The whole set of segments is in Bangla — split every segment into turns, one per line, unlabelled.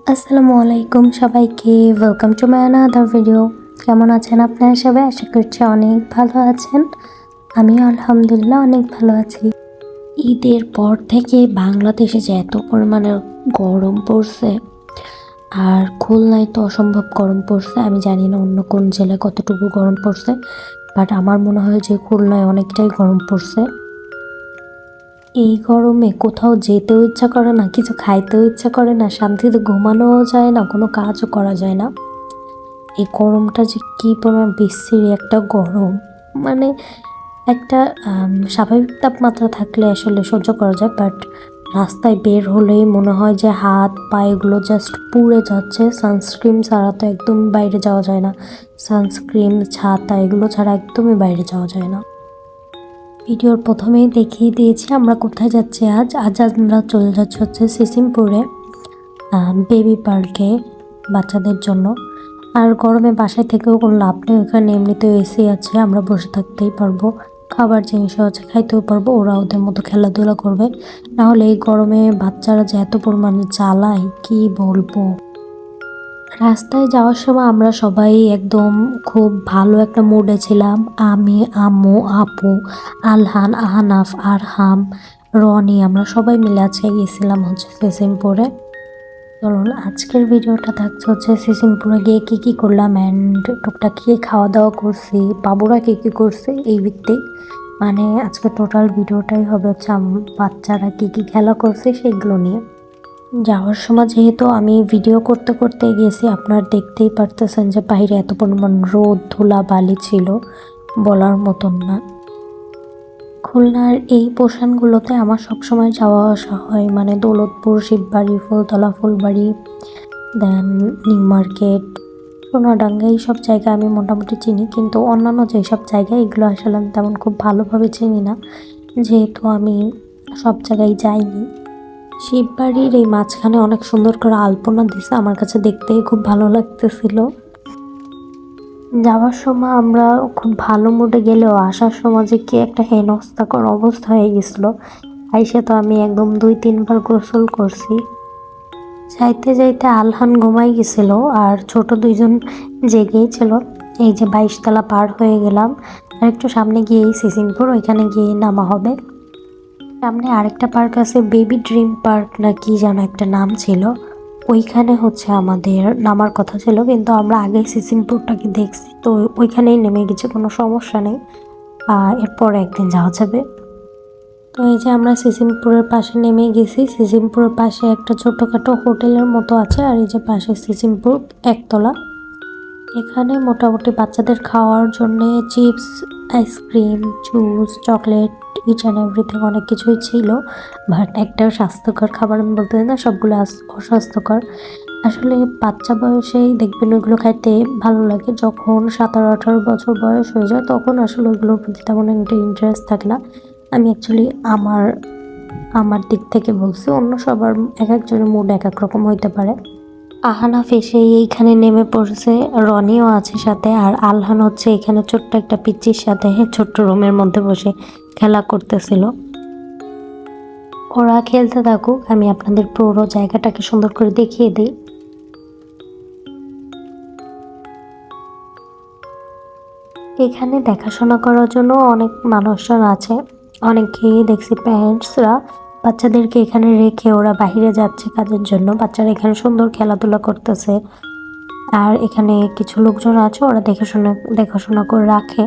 আসসালামু আলাইকুম সবাইকে, welcome to my another video. কেমন আছেন আপনারা সবাই? আশা করছি অনেক ভালো আছেন। আমিও আলহামদুলিল্লাহ অনেক ভালো আছি। ঈদের পর থেকে বাংলাদেশে যে এত পরিমাণে গরম পড়ছে, আর খুলনায় তো অসম্ভব গরম পড়ছে। আমি জানি না অন্য কোন জেলায় কতটুকু গরম পড়ছে, বাট আমার মনে হয় যে খুলনায় অনেকটাই গরম পড়ছে। এই গরমে কোথাও যেতেও ইচ্ছা করে না, কিছু খাইতেও ইচ্ছা করে না, শান্তিতে ঘুমানোও যায় না, কোনো কাজও করা যায় না। এই গরমটা যে কী পরিমাণ বিশ্রী একটা গরম, মানে একটা স্বাভাবিক তাপমাত্রা থাকলে আসলে সহ্য করা যায়, বাট রাস্তায় বের হলেই মনে হয় যে হাত পা এগুলো জাস্ট পুড়ে যাচ্ছে। সানস্ক্রিন ছাড়া তো একদম বাইরে যাওয়া যায় না, সানস্ক্রিন ছাতা এগুলো ছাড়া একদমই বাইরে যাওয়া যায় না। ভিডিওর প্রথমেই দেখিয়ে দিয়েছি আমরা কোথায় যাচ্ছি। আজ আমরা চলে যাচ্ছি হচ্ছে সিসিমপুরে, বেবি পার্কে, বাচ্চাদের জন্য। আর গরমে বাসায় থেকেও কোনো লাভ নেই, ওখানে এমনিতেও এসি আছে, আমরা বসে থাকতেই পারবো, খাবার জিনিসও আছে, খাইতেও পারবো, ওরা ওদের মতো খেলাধুলা করবে। নাহলে এই গরমে বাচ্চারা যে এত পরিমাণে জ্বালায় কি বলবো। রাস্তায় যাওয়ার সময় আমরা সবাই একদম খুব ভালো একটা মুডে ছিলাম। আমি, আম্মু, আপু, আলহান, আহনাফ, আরহাম, রনি, আমরা সবাই মিলে আজকে গেছিলাম হচ্ছে সিসিমপুরে। চলুন আজকের ভিডিওটা থাকছে হচ্ছে সিসিমপুরে গিয়ে কী করলাম অ্যান্ড টুকটাক কী খাওয়া দাওয়া করছি, বাবুরা কী করছে এই ভিত্তিক। মানে আজকে টোটাল ভিডিওটাই হবে হচ্ছে বাচ্চারা কী খেলা করছে সেগুলো নিয়ে। যাওয়ার সময় যেহেতু আমি ভিডিও করতে করতে গেছি, আপনারা দেখতেই পারতেছেন যে বাইরে এত পরিমাণ রোদ, ধুলা, বালি ছিল, বলার মতন না। খুলনার এই পোর্শনগুলোতে আমার সবসময় যাওয়া আসা হয়, মানে দৌলতপুর, শিববাড়ি, ফুলতলা, ফুলবাড়ি, দেন নিউ মার্কেট, সোনাডাঙ্গা, এইসব জায়গা আমি মোটামুটি চিনি, কিন্তু অন্যান্য যেসব জায়গা এগুলো আসলে আমি তেমন খুব ভালোভাবে চিনি না, যেহেতু আমি সব জায়গায় যাইনি। শিববাড়ির এই মাঝখানে অনেক সুন্দর করে আলপনা দিছে, আমার কাছে দেখতেই খুব ভালো লাগতেছিল। যাওয়ার সময় আমরা খুব ভালো মুডে গেলেও আসার সময় যে কি একটা হেনস্থাকর অবস্থা হয়ে গেছিলো। আইসে তো আমি একদম 2-3 বার গোসল করছি। যাইতে যাইতে আলহান ঘুমাই গেছিল আর ছোট দুইজন জেগেই ছিল। এই যে 22 তলা পার হয়ে গেলাম, আর একটু সামনে গিয়েই সিসিমপুর, ওইখানে গিয়ে নামা হবে। সামনে আরেকটা পার্ক আছে, বেবি ড্রিম পার্ক না কি যেন একটা নাম ছিল, ওইখানে হচ্ছে আমাদের নামার কথা ছিল, কিন্তু আমরা আগে সিসিমপুরটাকে দেখছি তো ওইখানেই নেমে গেছি, কোনো সমস্যা নেই। এরপর একদিন যাওয়া যাবে। তো এই যে আমরা সিসিমপুরের পাশে নেমে গেছি। সিসিমপুরের পাশে একটা ছোটোখাটো হোটেলের মতো আছে, আর এই যে পাশে সিসিমপুর একতলা। এখানে মোটামুটি বাচ্চাদের খাওয়ার জন্যে chips, ice cream, juice, chocolate, each and everything অনেক কিছুই ছিল, বাট একটা স্বাস্থ্যকর খাবার আমি বলতে না, সবগুলো অস্বাস্থ্যকর। আসলে বাচ্চা বয়সেই দেখবেন ওইগুলো খাইতে ভালো লাগে, যখন 17-18 বছর বয়স হয়ে যায় তখন আসলে ওইগুলোর প্রতি তেমন একটা ইন্টারেস্ট থাকে না। আমি অ্যাকচুয়ালি আমার আমার দিক থেকে বলছি, অন্য সবার এক একজনের মুড এক এক রকম হইতে পারে। আহানাফ এসে এইখানে নেমে পড়ছে, রনিও আছে সাথে, আর আলহান হচ্ছে এখানে ছোট্ট একটা পিচ্চির সাথে ছোট্ট রুমের মধ্যে বসে খেলা করতেছিল। ওরা খেলতে থাকুক, আমি আপনাদের পুরো জায়গাটাকে সুন্দর করে দেখিয়ে দিই। এখানে দেখাশোনা করার জন্য অনেক মানুষজন আছে, অনেকেই দেখছি প্যারেন্টসরা বাচ্চাদেরকে এখানে রেখে ওরা বাহিরে যাচ্ছে কাজের জন্য, বাচ্চারা এখানে সুন্দর খেলাধুলা করতেছে। আর এখানে কিছু লোকজন আছে, ওরা দেখাশোনা করে রাখে।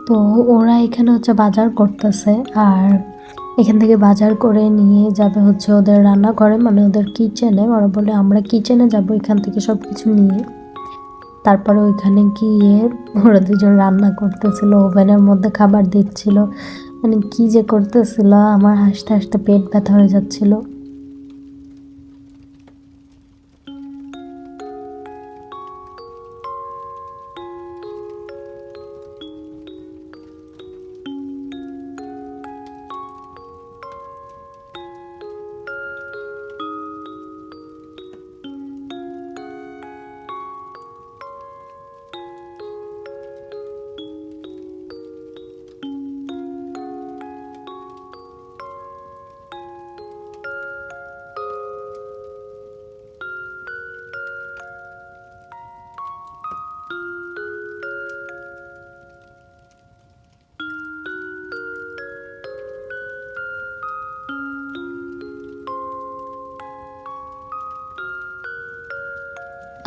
তো ওরা এখানে হচ্ছে বাজার করতেছে, আর এখান থেকে বাজার করে নিয়ে যাবে হচ্ছে ওদের রান্নাঘরে, মানে ওদের কিচেনে। ওরা বলে আমরা কিচেনে যাব এখান থেকে সব কিছু নিয়ে। তারপরে ওইখানে গিয়ে ওরা দুজন রান্না করতেছিল, ওভেনের মধ্যে খাবার দিচ্ছিল, মানে কি যে করতেছিল, আমার হাসতে হাসতে পেট ব্যথা হয়ে যাচ্ছিল।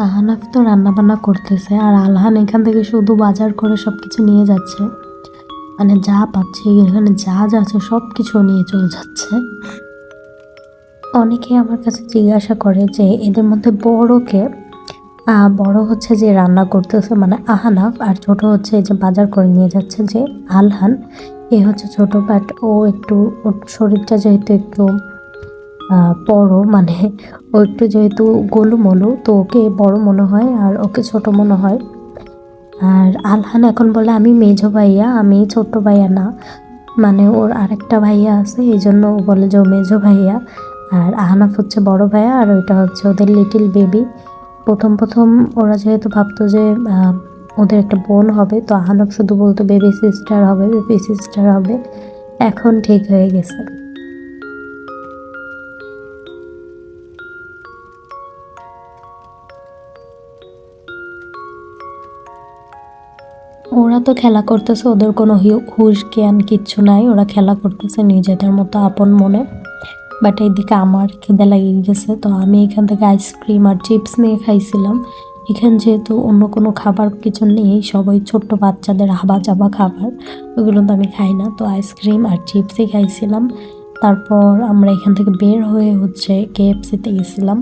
আহনাফ তো রান্না বান্না করতেছে, আর আলহান এখান থেকে শুধু বাজার করে সব কিছু নিয়ে যাচ্ছে, মানে যা পাচ্ছে এখানে যা যা আছে সব কিছু নিয়ে চলে যাচ্ছে। অনেকে আমার কাছে জিজ্ঞাসা করে যে এদের মধ্যে বড়কে, বড় হচ্ছে যে রান্না করতেছে মানে আহনাফ, আর ছোট হচ্ছে যে বাজার করে নিয়ে যাচ্ছে যে আলহান। এ হচ্ছে ছোট, বাট ও একটু, ওর শরীরটা যেহেতু একটু বড়, মানে ও একটু যেহেতু গোলুমলু, তো ওকে বড় মনে হয় আর ওকে ছোট মনে হয়। আর আলহান এখন বলে আমি মেঝো ভাইয়া, আমি ছোট ভাইয়া না, মানে ওর আরেকটা ভাইয়া আছে, এই জন্য ও বলে যে ও মেঝো ভাইয়া। আর আহনাফ হচ্ছে বড় ভাইয়া, আর ওইটা হচ্ছে ওদের লিটিল বেবি। প্রথম প্রথম ওরা যেহেতু ভাবতো যে ওদের একটা বোন হবে, তো আহনাফ শুধু বলতো বেবি সিস্টার হবে, বেবি সিস্টার হবে। এখন ঠিক হয়ে গেছে। ওরা তো খেলা করতেছে, ওদের কোনো হুশ জ্ঞান কিচ্ছু নাই, ওরা খেলা করতেছে নিজেদের মতো আপন মনে। বাট এইদিকে আমার খিদে লাগিয়ে গেছে, তো আমি এখান থেকে আইসক্রিম আর চিপস নিয়ে খাইছিলাম। এখানে যেহেতু অন্য কোনো খাবার কিছু নেই, সবাই ছোট্ট বাচ্চাদের হাবা চাবা খাবার, ওইগুলো তো আমি খাই না, তো আইসক্রিম আর চিপসই খাইছিলাম। তারপর আমরা এখান থেকে বের হয়ে হচ্ছে KFC-তে গেছিলাম।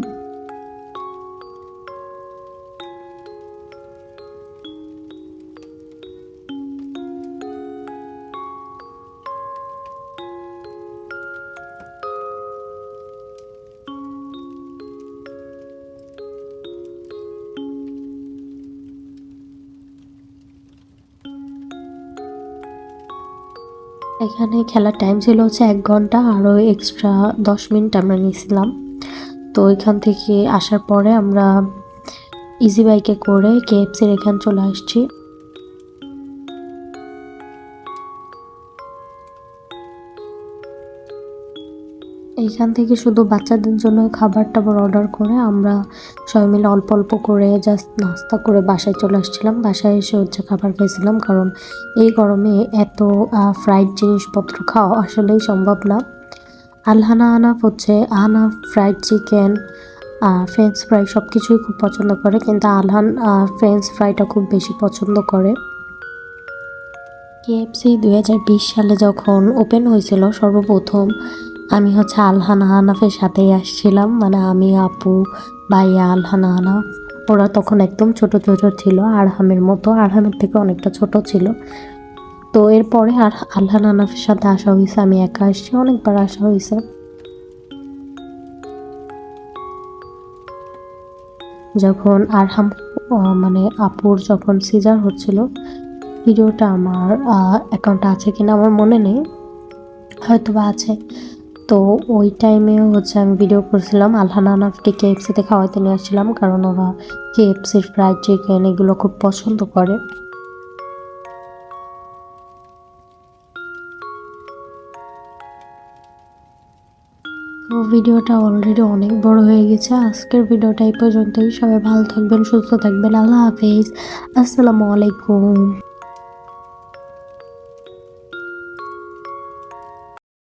এখানে খেলার টাইম ছিল হচ্ছে 1 ঘন্টা, আরও এক্সট্রা 10 মিনিট আমরা নিয়েছিলাম। তো এখান থেকে আসার পরে আমরা ইজি বাইকে করে KFC-র এখানে চলে আসছি। এইখান থেকে শুধু বাচ্চাদের জন্য খাবার টাবার অর্ডার করে আমরা সবাই মিলে অল্প অল্প করে জাস্ট নাস্তা করে বাসায় চলে আসছিলাম। বাসায় এসে হচ্ছে খাবার খাইছিলাম, কারণ এই গরমে এত ফ্রাইড জিনিসপত্র খাওয়া আসলেই সম্ভব না। আহনাফ হচ্ছে Ahnaf fried chicken, French fry সব কিছুই খুব পছন্দ করে, কিন্তু আলহান ফ্রেঞ্চ ফ্রাইটা খুব বেশি পছন্দ করে। KFC 2020 সালে যখন ওপেন হয়েছিল সর্বপ্রথম, আমি হচ্ছে আলহান আহনাফের সাথেই আসছিলাম, মানে আমি, আপু, ভাইয়া, আলহান, আহনাফ। ওরা তখন একদম ছোট ছোট ছিল, আরহামের মতো, আরহামের থেকে অনেকটা ছোট ছিল। তো এরপরে আর আলহান আহনাফের সাথে আসা হয়েছে, আমি একা আসছি, অনেকবার আসা হয়েছে। যখন আরহাম মানে আপুর যখন সিজার হচ্ছিল, ভিডিওটা আমার অ্যাকাউন্টে আছে কিনা আমার মনে নেই, হয়তো বা আছে। তো ওই টাইমেও হচ্ছে আমি ভিডিও করছিলাম, আলহান আহনাফকে KFC-তে খাওয়াতে নিয়ে আসছিলাম, কারণ ওরা KFC-র ফ্রাইড চিকেন এগুলো খুব পছন্দ করে। তো ভিডিওটা অলরেডি অনেক বড় হয়ে গেছে, আজকের ভিডিওটা এই পর্যন্তই। সবাই ভালো থাকবেন, সুস্থ থাকবেন, আল্লাহ হাফেজ, আসসালামু আলাইকুম।